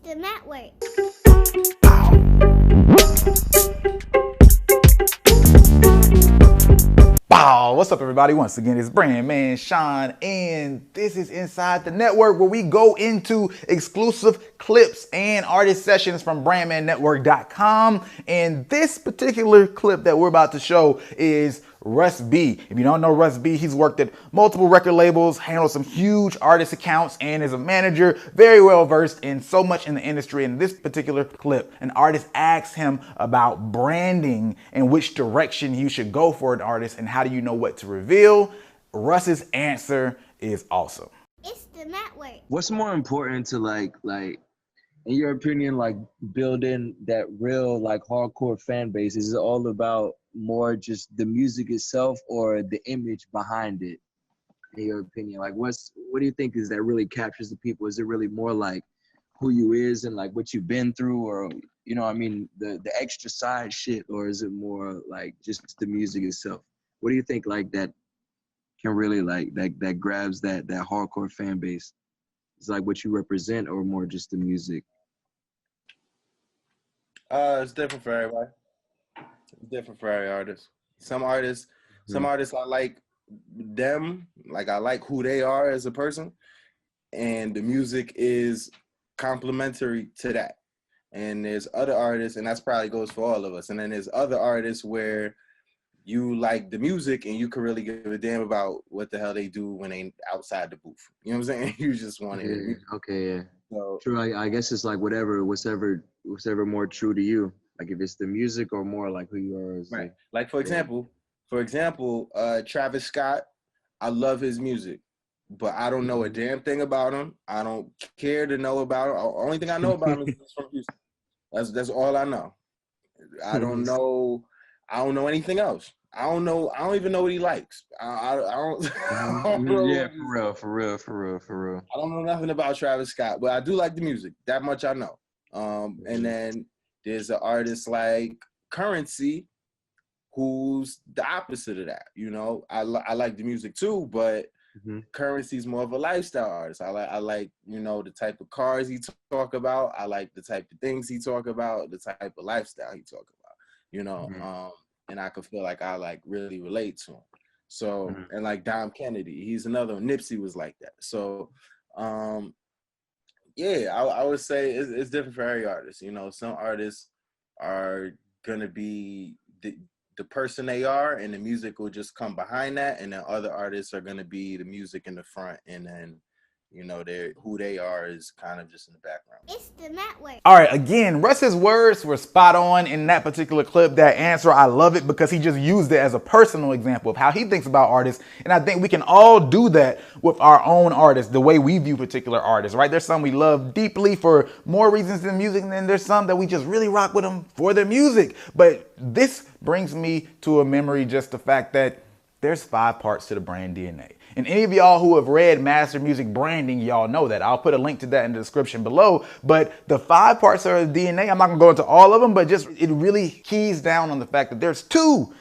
the network. Wow, what's up everybody? Once again, it's Brand Man Sean, and this is Inside the Network, where we go into exclusive clips and artist sessions from brandmannetwork.com. And this particular clip that we're about to show is Russ B. If you don't know Russ B, he's worked at multiple record labels, handled some huge artist accounts, and is a manager, very well versed in so much in the industry. In this particular clip, an artist asks him about branding and which direction you should go for an artist and how do you know what to reveal. Russ's answer is awesome. It's the network. What's more important to like in your opinion, like building that real like hardcore fan base? Is it all about more just the music itself or the image behind it, in your opinion? Like what do you think is that really captures the people? Is it really more like who you is and like what you've been through, or you know, I mean, the extra side shit, or is it more like just the music itself? What do you think like that can really like that grabs that hardcore fan base? Is like what you represent or more just the music? It's different for everybody. It's different for every artist. Some artists I like them, like I like who they are as a person, and the music is complementary to that. And there's other artists, and that's probably goes for all of us. And then there's other artists where you like the music and you can really give a damn about what the hell they do when they outside the booth. You know what I'm saying? You just want it. Yeah, okay, yeah. So, True. I guess it's like whatever more true to you. Like if it's the music or more like who you are. right. Like for example, Travis Scott, I love his music, but I don't know a damn thing about him. I don't care to know about him. The only thing I know about him is from Houston. That's all I know. I don't know anything else. I don't even know what he likes. I don't. Yeah, for real. I don't know nothing about Travis Scott, but I do like the music. That much I know. And then there's an artist like Currency, who's the opposite of that. You know, I like the music too, but Currency's more of a lifestyle artist. I like you know, the type of cars he talk about. I like the type of things he talk about, the type of lifestyle he talk about. You know, and I could feel like I like really relate to him. So and like Dom Kennedy, he's another one. Nipsey was like that. So yeah, I would say it's different for every artist. You know, some artists are gonna be the person they are, and the music will just come behind that. And then other artists are gonna be the music in the front, and then you know, who they are is kind of just in the background. It's the network. All right, again, Russ's words were spot on in that particular clip. That answer, I love it because he just used it as a personal example of how he thinks about artists. And I think we can all do that with our own artists, the way we view particular artists, right? There's some we love deeply for more reasons than music, and then there's some that we just really rock with them for their music. But this brings me to a memory, just the fact that there's 5 parts to the brand DNA. And any of y'all who have read Master Music Branding, y'all know that. I'll put a link to that in the description below. But the 5 parts of the DNA, I'm not gonna go into all of them, but just it really keys down on the fact that there's two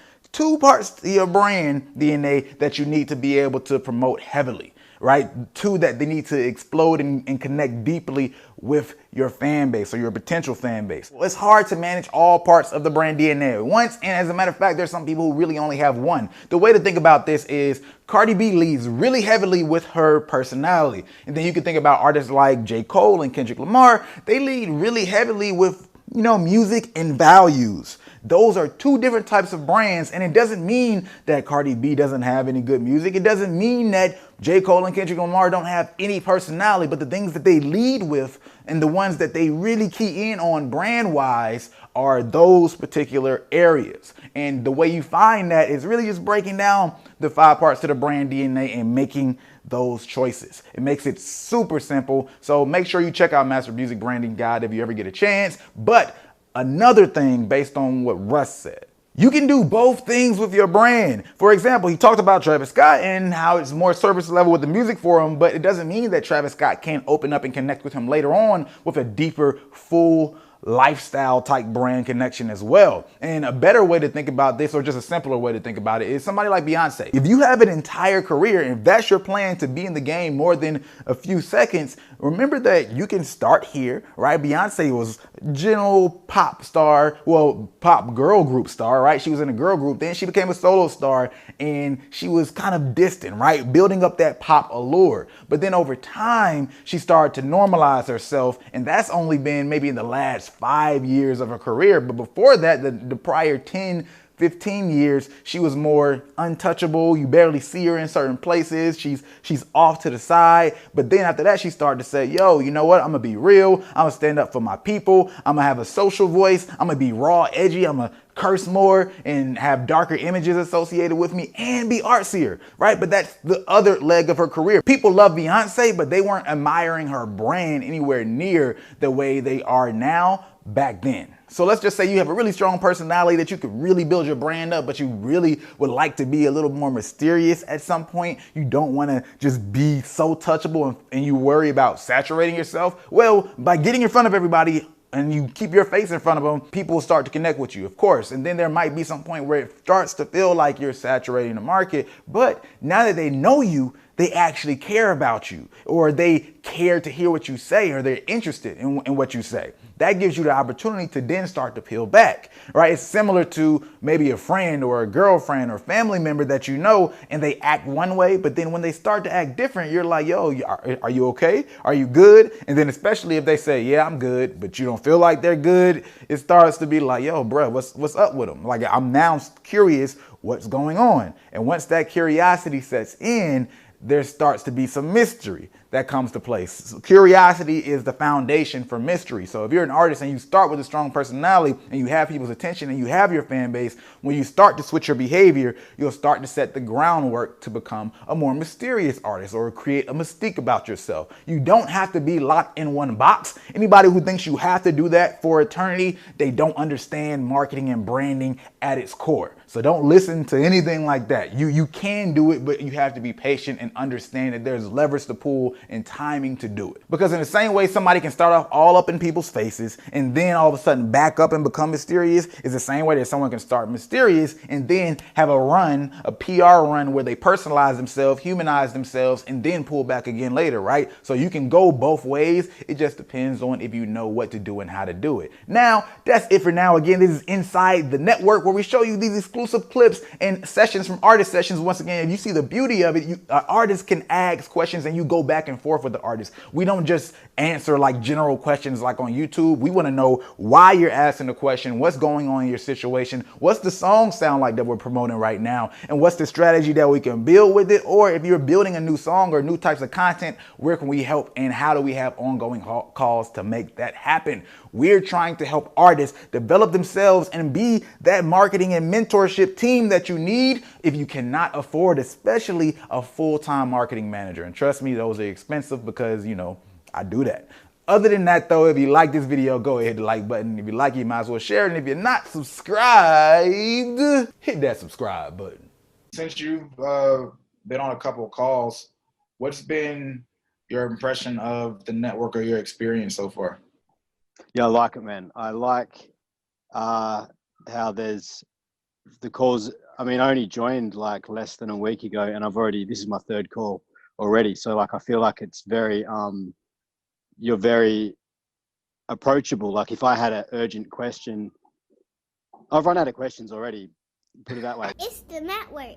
parts to your brand DNA that you need to be able to promote heavily, right? 2 that they need to explode and connect deeply with your fan base or your potential fan base. Well, it's hard to manage all parts of the brand DNA at once, and as a matter of fact, there's some people who really only have one. The way to think about this is Cardi B leads really heavily with her personality, and then you can think about artists like J. Cole and Kendrick Lamar. They lead really heavily with, you know, music and values. Those are 2 different types of brands, and it doesn't mean that Cardi B doesn't have any good music. It doesn't mean that J. Cole and Kendrick Lamar don't have any personality, but the things that they lead with and the ones that they really key in on brand-wise are those particular areas. And the way you find that is really just breaking down the 5 parts to the brand DNA and making those choices. It makes it super simple. So make sure you check out Master Music Branding Guide if you ever get a chance. But another thing based on what Russ said, you can do both things with your brand. For example, he talked about Travis Scott and how it's more service level with the music for him, but it doesn't mean that Travis Scott can't open up and connect with him later on with a deeper, full lifestyle type brand connection as well. And a better way to think about this, or just a simpler way to think about it, is somebody like Beyonce. If you have an entire career, if that's your plan to be in the game more than a few seconds, remember that you can start here, right? Beyonce was general pop star, well, pop girl group star, right? She was in a girl group, then she became a solo star, and she was kind of distant, right? Building up that pop allure. But then over time, she started to normalize herself, and that's only been maybe in the last 5 years of her career. But before that, the prior 10, 15 years, she was more untouchable. You barely see her in certain places. She's off to the side. But then after that, she started to say, yo, you know what? I'm going to be real. I'm going to stand up for my people. I'm going to have a social voice. I'm going to be raw, edgy. I'm going to curse more and have darker images associated with me and be artsier, right? But that's the other leg of her career. People love Beyonce, but they weren't admiring her brand anywhere near the way they are now back then. So let's just say you have a really strong personality that you could really build your brand up, but you really would like to be a little more mysterious at some point. You don't want to just be so touchable and you worry about saturating yourself. Well, by getting in front of everybody and you keep your face in front of them, people will start to connect with you, of course. And then there might be some point where it starts to feel like you're saturating the market. But now that they know you, they actually care about you, or they care to hear what you say, or they're interested in what you say. That gives you the opportunity to then start to peel back, right? It's similar to maybe a friend or a girlfriend or family member that you know, and they act one way, but then when they start to act different, you're like, yo, are you okay? Are you good? And then especially if they say, yeah, I'm good, but you don't feel like they're good, it starts to be like, yo, bro, what's up with them? Like, I'm now curious what's going on. And once that curiosity sets in, there starts to be some mystery that comes to place. So curiosity is the foundation for mystery. So if you're an artist and you start with a strong personality and you have people's attention and you have your fan base, when you start to switch your behavior, you'll start to set the groundwork to become a more mysterious artist or create a mystique about yourself. You don't have to be locked in one box. Anybody who thinks you have to do that for eternity, they don't understand marketing and branding at its core. So don't listen to anything like that. You can do it, but you have to be patient and understand that there's levers to pull and timing to do it. Because in the same way somebody can start off all up in people's faces and then all of a sudden back up and become mysterious, is the same way that someone can start mysterious and then have a PR run where they personalize themselves, humanize themselves, and then pull back again later, right? So you can go both ways. It just depends on if you know what to do and how to do it. Now, that's it for now. Again, this is Inside the Network, where we show you these exclusive clips and sessions from artist sessions. Once again, if you see the beauty of it, artists can ask questions and you go back and forth with the artist. We don't just answer like general questions like on YouTube. We want to know why you're asking the question, what's going on in your situation, what's the song sound like that we're promoting right now, and what's the strategy that we can build with it. Or if you're building a new song or new types of content, where can we help and how do we have ongoing calls to make that happen? We're trying to help artists develop themselves and be that marketing and mentorship team that you need if you cannot afford, especially a full-time marketing manager. And trust me, those are expensive because, you know, I do that. Other than that, though, if you like this video, go ahead, hit the like button. If you like it, you might as well share it. And if you're not subscribed, hit that subscribe button. Since you've been on a couple of calls, what's been your impression of the network or your experience so far? Yeah, I like it, man. I like how there's the calls. I mean, I only joined like less than a week ago and this is my third call already. So like, I feel like it's very, you're very approachable. Like if I had an urgent question, I've run out of questions already, put it that way. It's the network.